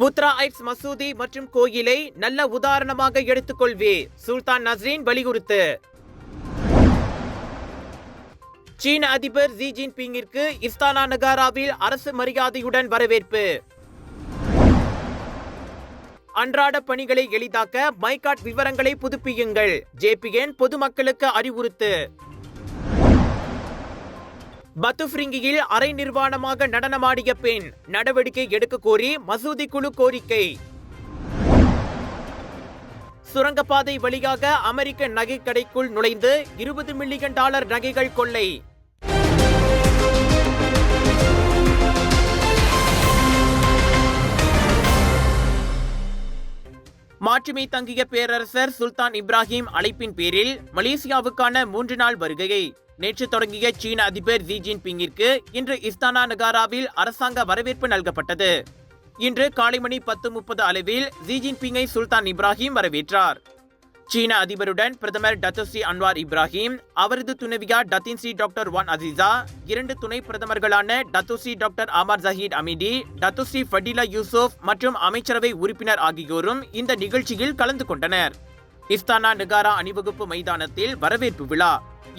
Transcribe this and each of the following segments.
Putra heights மசூதி மற்றும் கோயிலை நல்ல உதாரணமாக எடுத்துக்கொள்வே சுல்தான் நஸ்ரீன் வலியுறுத்து. சீன அதிபர் ஜி ஜின்பிங்கிற்கு இஸ்தானா நகாராவில் அரசு மரியாதையுடன் வரவேற்பு. அன்றாட பணிகளை எளிதாக்க மைகாட் விவரங்களை புதுப்பியுங்கள், ஜேபிஎன் பொதுமக்களுக்கு அறிவுறுத்து. பத்துஃப்ரிங்கியில் அரை நிர்வாணமாக நடனமாடிய பெண், நடவடிக்கை எடுக்க கோரி மசூதி குழு கோரிக்கை. சுரங்கப்பாதை வழியாக அமெரிக்க நகைக்கடைக்குள் நுழைந்து $20 மில்லியன் நகைகள் கொள்ளை. மாற்றுமை தங்கிய பேரரசர் சுல்தான் இப்ராஹிம் அழைப்பின் பேரில் மலேசியாவுக்கான 3 நாள் வருகையை நேற்று தொடங்கிய சீன அதிபர் ஜி ஜின்பிங்கிற்கு இன்று இஸ்தானா நகாராவில் அரசாங்க வரவேற்பு நல்கப்பட்டது. இன்று காலை மணி 10:30 அளவில் ஜி ஜின்பிங்கை சுல்தான் இப்ராஹிம் வரவேற்றார். சீன அதிபருடன் பிரதமர் டத்தோஸ்ரீ அன்வார் இப்ராஹிம், அவரது துணைவியார் டத்தின்ஸ்ரீ டாக்டர் வான் அசீசா, 2 துணை பிரதமர்களான Datuk Seri doctor Ahmad Zahid Hamidi, Datuk Seri Fadillah Yusof மற்றும் அமைச்சரவை உறுப்பினர் ஆகியோரும் இந்த நிகழ்ச்சியில் கலந்து கொண்டனர். இஸ்தானா நகாரா அணிவகுப்பு மைதானத்தில் வரவேற்பு விழா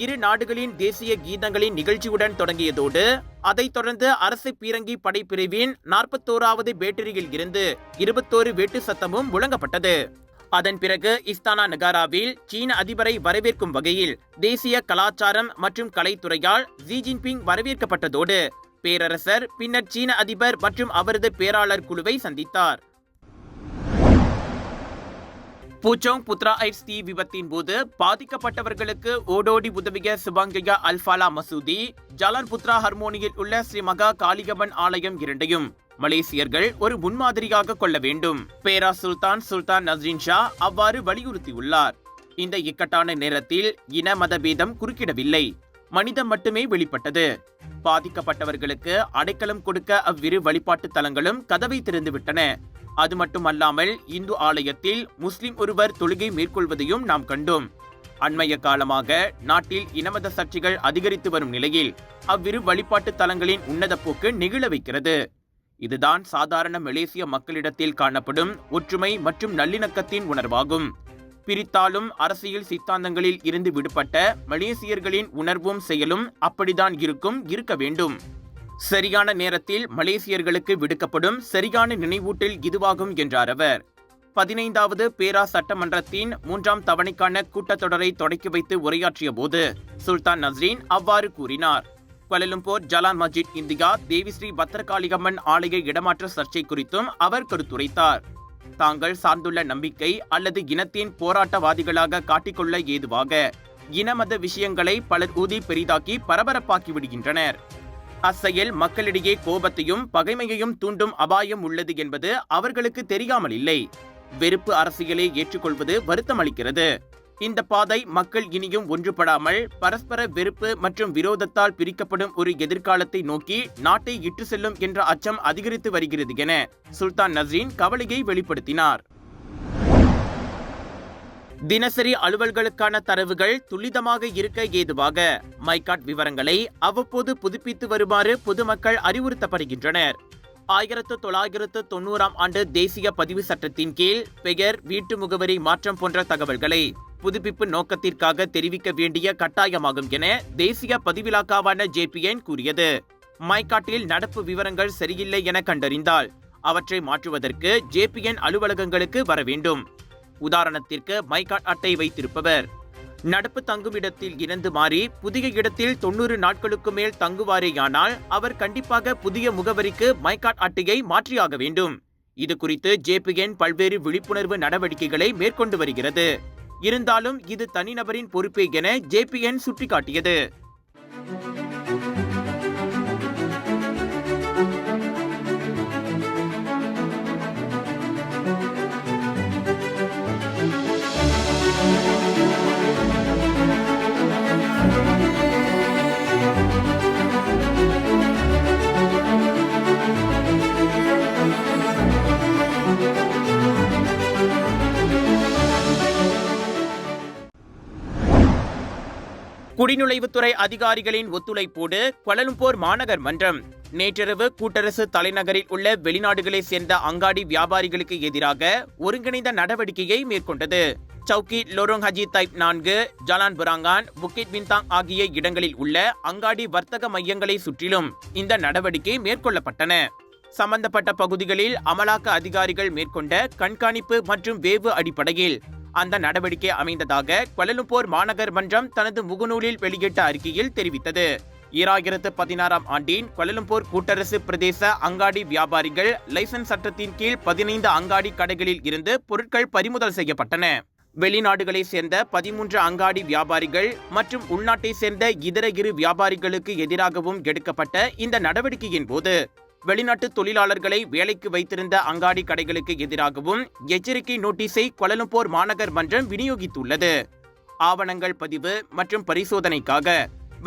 இரு நாடுகளின் தேசிய கீதங்களின் நிகழ்ச்சியுடன் தொடங்கியதோடு அதைத் தொடர்ந்து அரசு பீரங்கி படைப்பிரிவின் 41வது பேட்டரியில் இருந்து 21 வெட்டு சத்தமும் முழங்கப்பட்டது. அதன் பிறகு இஸ்தானா நகாராவில் சீன அதிபரை வரவேற்கும் வகையில் தேசிய கலாச்சாரம் மற்றும் கலைத்துறையால் ஜி ஜின்பிங் வரவேற்கப்பட்டதோடு பேரரசர் பின்னர் சீன அதிபர் மற்றும் அவரது பேராளர் குழுவை சந்தித்தார். பூச்சோங் புத்ரா ஐட்ஸ் தீ விபத்தின் போது பாதிக்கப்பட்டவர்களுக்கு ஓடோடி உதவிய சுபாங்கயா அல்ஃபாலா மசூதி, ஜலான் புத்ரா ஹர்மோனியில் உள்ள ஸ்ரீ மகா காளிகம்மன் ஆலயம் இரண்டையும் மலேசியர்கள் ஒரு முன்மாதிரியாக கொள்ள வேண்டும். பேரா சுல்தான் நஸ்ரீன் ஷா அவ்வாறு வலியுறுத்தியுள்ளார். இந்த இக்கட்டான நேரத்தில் இன மதபேதம் குறுக்கிடவில்லை, மனிதம் மட்டுமே வெளிப்பட்டது. பாதிக்கப்பட்டவர்களுக்கு அடைக்கலம் கொடுக்க அவ்விரு வழிபாட்டு தலங்களும் கதவை திறந்துவிட்டன. அது மட்டுமல்லாமல் இந்து ஆலயத்தில் முஸ்லிம் ஒருவர் தொழுகை மேற்கொள்வதையும் நாம் கண்டோம். அண்மைய காலமாக நாட்டில் இனமத சர்ச்சைகள் அதிகரித்து வரும் நிலையில் அவ்விரு வழிபாட்டு தலங்களின் உன்னத போக்கு நெகிழ வைக்கிறது. இதுதான் சாதாரண மலேசிய மக்களிடத்தில் காணப்படும் ஒற்றுமை மற்றும் நல்லிணக்கத்தின் உணர்வாகும். பிரித்தாலும் அரசியல் சித்தாந்தங்களில் இருந்து விடுபட்ட மலேசியர்களின் உணர்வும் செயலும் அப்படித்தான் இருக்க வேண்டும். சரியான நேரத்தில் மலேசியர்களுக்கு விடுக்கப்படும் சரியான நினைவூட்டல் இதுவாகும் என்றார் அவர். 15வது பேரா சட்டமன்றத்தின் 3ஆம் தவணைக்கான கூட்டத்தொடரை தொடக்கி வைத்து உரையாற்றிய போது சுல்தான் நஸ்ரீன் அவ்வாறு கூறினார். குவாலலும்பூர் ஜலான் மஸ்ஜித் இந்தியா தேவிஸ்ரீ பத்ரகாளிகம்மன் ஆலய இடமாற்ற சர்ச்சை குறித்தும் அவர் கருத்துரைத்தார். தாங்கள் சார்ந்துள்ள நம்பிக்கை அல்லது இனத்தின் போராட்டவாதிகளாக காட்டிக்கொள்ள ஏதுவாக இனமத விஷயங்களை பலர் ஊதி பெரிதாக்கி பரபரப்பாக்கி விடுகின்றனர். அச்செயல் மக்களிடையே கோபத்தையும் பகைமையையும் தூண்டும் அபாயம் உள்ளது என்பது அவர்களுக்கு தெரியாமல் இல்லை. வெறுப்பு அரசியலை ஏற்றுக்கொள்வது வருத்தம் அளிக்கிறது. இந்த பாதை மக்கள் இனியும் ஒன்றுபடாமல் பரஸ்பர வெறுப்பு மற்றும் விரோதத்தால் பிரிக்கப்படும் ஒரு எதிர்காலத்தை நோக்கி நாட்டை இட்டு செல்லும் என்ற அச்சம் அதிகரித்து வருகிறது என சுல்தான் நஸ்ரீன் கவலையை வெளிப்படுத்தினார். தினசரி அலுவல்களுக்கான தரவுகள் துல்லிதமாக இருக்க ஏதுவாக மைகாட் விவரங்களை அவ்வப்போது புதுப்பித்து வருமாறு பொதுமக்கள் அறிவுறுத்தப்படுகின்றனர். 1990ஆம் ஆண்டு தேசிய பதிவு சட்டத்தின் கீழ் பெயர், வீட்டு முகவரி மாற்றம் போன்ற தகவல்களை புதுப்பிப்பு நோக்கத்திற்காக தெரிவிக்க வேண்டிய கட்டாயமாகும் என தேசிய பதிவிலாக்காவான ஜேபிஎன் கூறியது. மைகாட்டில் நடப்பு விவரங்கள் சரியில்லை என கண்டறிந்தால் அவற்றை மாற்றுவதற்கு ஜேபிஎன் அலுவலகங்களுக்கு வர வேண்டும். உதாரணத்திற்கு மைகாட் அட்டை வைத்திருப்பவர் நடப்பு தங்கும் இடத்தில் இருந்து மாறி புதிய இடத்தில் 90 நாட்களுக்கு மேல் தங்குவாரேயானால் அவர் கண்டிப்பாக புதிய முகவரிக்கு மைகாட் அட்டையை மாற்றியாக வேண்டும். இது குறித்து ஜேபிஎன் பல்வேறு விழிப்புணர்வு நடவடிக்கைகளை மேற்கொண்டு வருகிறது. இருந்தாலும் இது தனிநபரின் பொறுப்பே என ஜேபிஎன் சுட்டிக்காட்டியது. குடிநுழைவுத்துறை அதிகாரிகளின் ஒத்துழைப்போடு கோலாலம்பூர் மாநகர் மன்றம் நேற்றிரவு கூட்டரசு தலைநகரில் உள்ள வெளிநாடுகளைச் சேர்ந்த அங்காடி வியாபாரிகளுக்கு எதிராக ஒருங்கிணைந்த நடவடிக்கையை மேற்கொண்டது. சவுக்கி லோரோங் ஹஜி டைப் 4, ஜலான் புராங்கான், புக்கிட் பின்தாங் ஆகிய இடங்களில் உள்ள அங்காடி வர்த்தக மையங்களை சுற்றிலும் இந்த நடவடிக்கை மேற்கொள்ளப்பட்டன. சம்பந்தப்பட்ட பகுதிகளில் அமலாக்க அதிகாரிகள் மேற்கொண்ட கண்காணிப்பு மற்றும் வேவு அடிப்படையில் அந்த நடவடிக்கை அமைந்ததாக கோலாலம்பூர் மாநகர் மன்றம் தனது முகநூலில் வெளியிட்ட அறிக்கையில் தெரிவித்தது. 2016ஆம் ஆண்டின் கோலாலம்பூர் கூட்டரசு பிரதேச அங்காடி வியாபாரிகள் லைசன்ஸ் சட்டத்தின் கீழ் 15 அங்காடி கடைகளில் இருந்து பொருட்கள் பறிமுதல் செய்யப்பட்டன. வெளிநாடுகளைச் சேர்ந்த 13 அங்காடி வியாபாரிகள் மற்றும் உள்நாட்டை சேர்ந்த இதர 2 வியாபாரிகளுக்கு எதிராகவும் எடுக்கப்பட்ட இந்த நடவடிக்கையின் போது வெளிநாட்டு தொழிலாளர்களை வேலைக்கு வைத்திருந்த அங்காடி கடைகளுக்கு எதிராகவும் எச்சரிக்கை நோட்டீஸை கோலாலம்பூர் மாநகர் மன்றம் விநியோகித்துள்ளது. ஆவணங்கள் பதிவு மற்றும் பரிசோதனைக்காக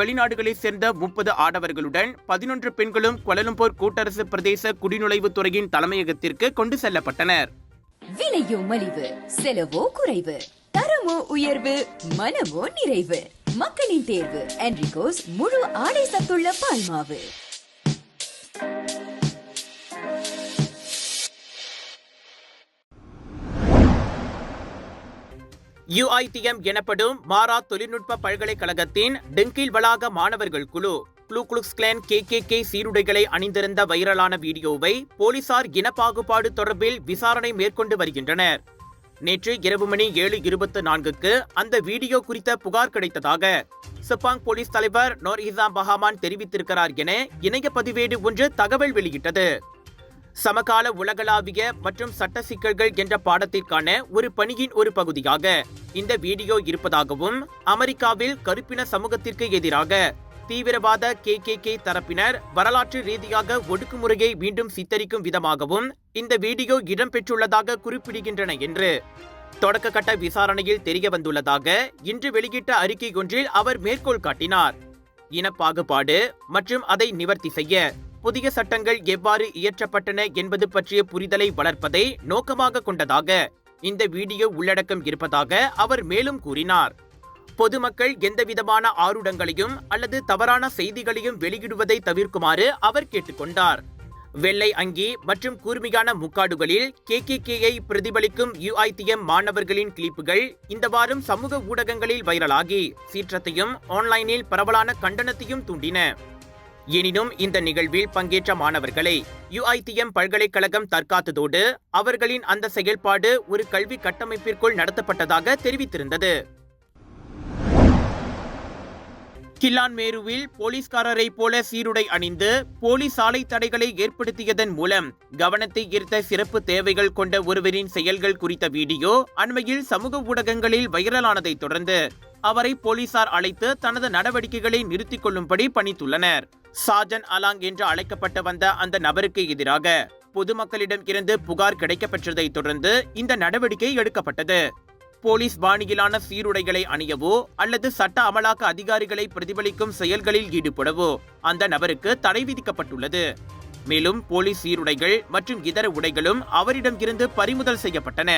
வெளிநாடுகளைச் சேர்ந்த 30 ஆடவர்களுடன் 11 பெண்களும் கோலாலம்பூர் கூட்டரசு பிரதேச குடிநுழைவுத்துறையின் தலைமையகத்திற்கு கொண்டு செல்லப்பட்டனர். விலையோ மலிவு, செலவோ குறைவு, தரமோ உயர்வு, மனமோ நிறைவு. மக்களின் தேர்வு என்ரிகோஸ் முழு ஆடை சத்துள்ள பால்மாவு. UITM எனப்படும் மாரா தொழில்நுட்ப பல்கலைக்கழகத்தின் டிங்கில் வளாக மாணவர்கள் குழு க்ளூ குளுக்ஸ் கிளான் KKK சீருடைகளை அணிந்திருந்த வைரலான வீடியோவை போலீசார் இனப்பாகுபாடு தொடர்பில் விசாரணை மேற்கொண்டு வருகின்றனர். நேற்று இரவு மணி 7:24க்கு அந்த வீடியோ குறித்த புகார் கிடைத்ததாக செப்பாங் போலீஸ் தலைவர் நோர் இசாம் பஹாமான் தெரிவித்திருக்கிறார் என இணைய பதிவேடு ஒன்று தகவல் வெளியிட்டது. சமகால உலகளாவிய மற்றும் சட்ட சிக்கல்கள் என்ற பாடத்திற்கான ஒரு பணியின் ஒரு பகுதியாக இந்த வீடியோ இருப்பதாகவும் அமெரிக்காவில் கருப்பின சமூகத்திற்கு எதிராக தீவிரவாத KKK தரப்பினர் வரலாற்று ரீதியாக ஒடுக்குமுறையை மீண்டும் சித்தரிக்கும் விதமாகவும் இந்த வீடியோ இடம்பெற்றுள்ளதாக குறிப்பிடுகின்றன என்று தொடக்க கட்ட விசாரணையில் தெரிய வந்துள்ளதாக இன்று வெளியிட்ட அறிக்கை ஒன்றில் அவர் மேற்கோள் காட்டினார். இனப்பாகுபாடு மற்றும் அதை நிவர்த்தி செய்ய புதிய சட்டங்கள் எவ்வாறு இயற்றப்பட்டன என்பது பற்றிய புரிதலை வளர்ப்பதை நோக்கமாக கொண்டதாக இந்த வீடியோ உள்ளடக்கம் இருப்பதாக அவர் மேலும் கூறினார். பொதுமக்கள் எந்தவிதமான ஆருடங்களையும் அல்லது தவறான செய்திகளையும் வெளியிடுவதை தவிர்க்குமாறு அவர் கேட்டுக்கொண்டார். வெள்ளை அங்கி மற்றும் கூர்மையான முக்காடுகளில் KKK-ஐ பிரதிபலிக்கும் UITM மாணவர்களின் கிளிப்புகள் இந்த வாரம் சமூக ஊடகங்களில் வைரலாகி சீற்றத்தையும் ஆன்லைனில் பரவலான கண்டனத்தையும் தூண்டின. எனினும் இந்த நிகழ்வில் பங்கேற்ற மாணவர்களை UITM பல்கலைக்கழகம் தற்காத்ததோடு அவர்களின் அந்த செயல்பாடு ஒரு கல்வி கட்டமைப்பிற்குள் நடத்தப்பட்டதாக தெரிவித்திருந்தது. கில்லான்மேருவில் போலீஸ்காரரை போல சீருடை அணிந்து போலீஸ் சாலை தடைகளை ஏற்படுத்தியதன் மூலம் கவனத்தை ஈர்த்த சிறப்பு தேவைகள் கொண்ட ஒருவரின் செயல்கள் குறித்த வீடியோ அண்மையில் சமூக ஊடகங்களில் வைரலானதை தொடர்ந்து அவரை போலீசார் அழைத்து தனது நடவடிக்கைகளை நிறுத்திக் கொள்ளும்படி பணித்துள்ளனர். சாஜன் அலாங் என்று அழைக்கப்பட்டு வந்த அந்த நபருக்கு எதிராக பொதுமக்களிடம் இருந்து புகார் கிடைக்கப்பெற்றதை தொடர்ந்து இந்த நடவடிக்கை எடுக்கப்பட்டது. போலீஸ் பாணியிலான சீருடைகளை அணியவோ அல்லது சட்ட அமலாக்க அதிகாரிகளை பிரதிபலிக்கும் செயல்களில் ஈடுபடவோ அந்த நபருக்கு தடை விதிக்கப்பட்டுள்ளது. மேலும் போலீஸ் சீருடைகள் மற்றும் இதர உடைகளும் அவரிடம் இருந்து பறிமுதல் செய்யப்பட்டன.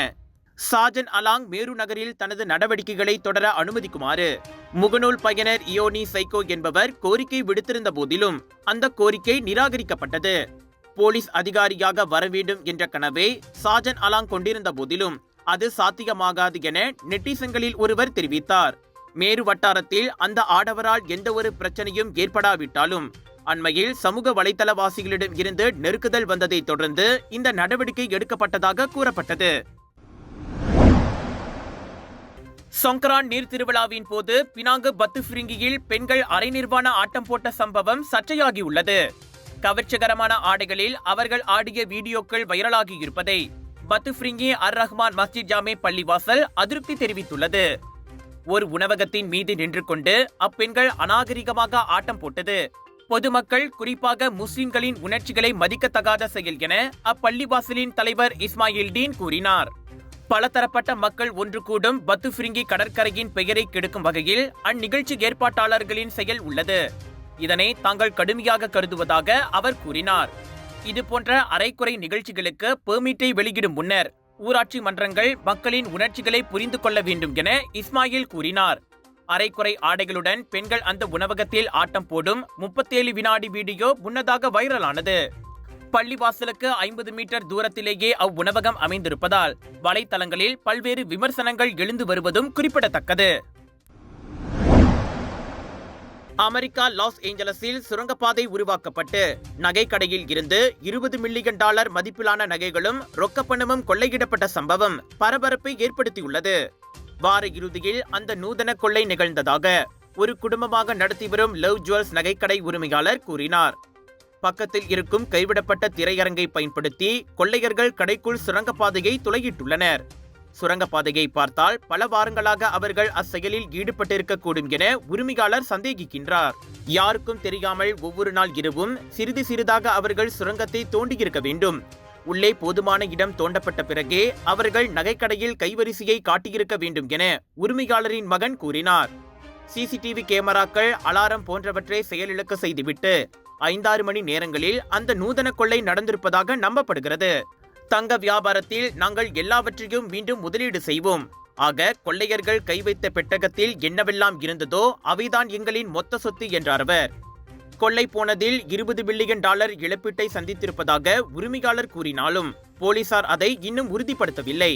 சாஜன் அலாங் மேரு நகரில் தனது நடவடிக்கைகளை தொடர அனுமதிக்குமாறு முகநூல் பயனர் இயோனி சைக்கோ என்பவர் கோரிக்கை விடுத்திருந்த போதிலும் அந்த கோரிக்கை நிராகரிக்கப்பட்டது. போலீஸ் அதிகாரியாக வர வேண்டும் என்ற கனவை சாஜன் அலாங் கொண்டிருந்த போதிலும் அது சாத்தியமாகாது என நெட்டிசன்களில் ஒருவர் தெரிவித்தார். மேரு வட்டாரத்தில் அந்த ஆடவரால் எந்த ஒரு பிரச்சனையும் ஏற்படாவிட்டாலும் அண்மையில் சமூக வலைதளவாசிகளிடம் இருந்து நெருக்குதல் வந்ததை தொடர்ந்து இந்த நடவடிக்கை எடுக்கப்பட்டதாக கூறப்பட்டது. சொங்கரான் நீர் திருவிழாவின் போது பினாங்கு பத்துஃபிரிங்கியில் பெண்கள் அரை நிர்வாண ஆட்டம் போட்ட சம்பவம் சர்ச்சையாகியுள்ளது. கவர்ச்சிகரமான ஆடைகளில் அவர்கள் ஆடிய வீடியோக்கள் வைரலாகி இருப்பதை பத்துஃபிரிங்கி அர் ரஹ்மான் மஸ்ஜித் ஜாமே பள்ளிவாசல் அதிருப்தி தெரிவித்துள்ளது. ஒரு உணவகத்தின் மீது நின்று கொண்டு அப்பெண்கள் அநாகரிகமாக ஆட்டம் போட்டது பொதுமக்கள் குறிப்பாக முஸ்லிம்களின் உணர்ச்சிகளை மதிக்கத்தகாத செயல் என அப்பள்ளிவாசலின் தலைவர் இஸ்மாயில் டீன் கூறினார். பலதரப்பட்ட மக்கள் ஒன்று கூடும் பத்துஃபிரிங்கி கடற்கரையின் பெயரை கெடுக்கும் வகையில் அந்நிகழ்ச்சி ஏற்பாட்டாளர்களின் செயல் உள்ளது. இதனை தாங்கள் கடுமையாக கருதுவதாக அவர் கூறினார். இதுபோன்ற அரைக்குறை நிகழ்ச்சிகளுக்கு பெர்மிட்டை வெளியிடும் முன்னர் ஊராட்சி மன்றங்கள் மக்களின் உணர்ச்சிகளை புரிந்து கொள்ள வேண்டும் என இஸ்மாயில் கூறினார். அரைக்குறை ஆடைகளுடன் பெண்கள் அந்த உணவகத்தில் ஆட்டம் போடும் 37 வினாடி வீடியோ முன்னதாக வைரலானது. பள்ளிவாசலுக்கு 50 மீட்டர் தூரத்திலேயே அவ்வுணவகம் அமைந்திருப்பதால் வலைத்தளங்களில் பல்வேறு விமர்சனங்கள் எழுந்து வருவதும் குறிப்பிடத்தக்கது. அமெரிக்கா லாஸ் ஏஞ்சலஸில் சுரங்கப்பாதை உருவாக்கப்பட்டு நகைக்கடையில் இருந்து $20 மில்லியன் மதிப்பிலான நகைகளும் ரொக்கப்பணமும் கொள்ளையிடப்பட்ட சம்பவம் பரபரப்பை ஏற்படுத்தியுள்ளது. வார இறுதியில் அந்த நூதன கொள்ளை நிகழ்ந்ததாக ஒரு குடும்பமாக நடத்தி வரும் லவ் ஜுவல்ஸ் நகைக்கடை உரிமையாளர் கூறினார். பக்கத்தில் இருக்கும் கைவிடப்பட்ட திரையரங்கை பயன்படுத்தி கொள்ளையர்கள் கடைக்குள் சுரங்கப்பாதையை துளையிட்டுள்ளனர். சுரங்கப்பாதையை பார்த்தால் பல வாரங்களாக அவர்கள் அச்செயலில் ஈடுபட்டிருக்கக்கூடும் என உரிமையாளர் சந்தேகிக்கின்றார். யாருக்கும் தெரியாமல் ஒவ்வொரு நாள் இரவும் சிறிது சிறிதாக அவர்கள் சுரங்கத்தை தோண்டியிருக்க வேண்டும். உள்ளே போதுமான இடம் தோண்டப்பட்ட பிறகே அவர்கள் நகைக்கடையில் கைவரிசையை காட்டியிருக்க வேண்டும் என உரிமையாளரின் மகன் கூறினார். சிசிடிவி கேமராக்கள், அலாரம் போன்றவற்றை செயலிழக்க செய்துவிட்டு 5-6 மணி நேரங்களில் அந்த நூதன கொள்ளை நடந்திருப்பதாக நம்பப்படுகிறது. தங்க வியாபாரத்தில் நாங்கள் எல்லாவற்றையும் மீண்டும் முதலீடு செய்வோம். ஆக கொள்ளையர்கள் கை வைத்த பெட்டகத்தில் என்னவெல்லாம் இருந்ததோ அவைதான் எங்களின் மொத்த சொத்து என்றார் அவர். கொள்ளை போனதில் $20 மில்லியன் இழப்பீட்டை சந்தித்திருப்பதாக உரிமையாளர் கூறினாலும் போலீசார் அதை இன்னும் உறுதிப்படுத்தவில்லை.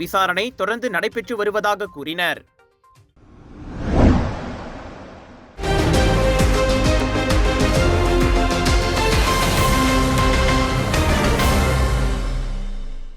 விசாரணை தொடர்ந்து நடைபெற்று வருவதாக கூறினர்.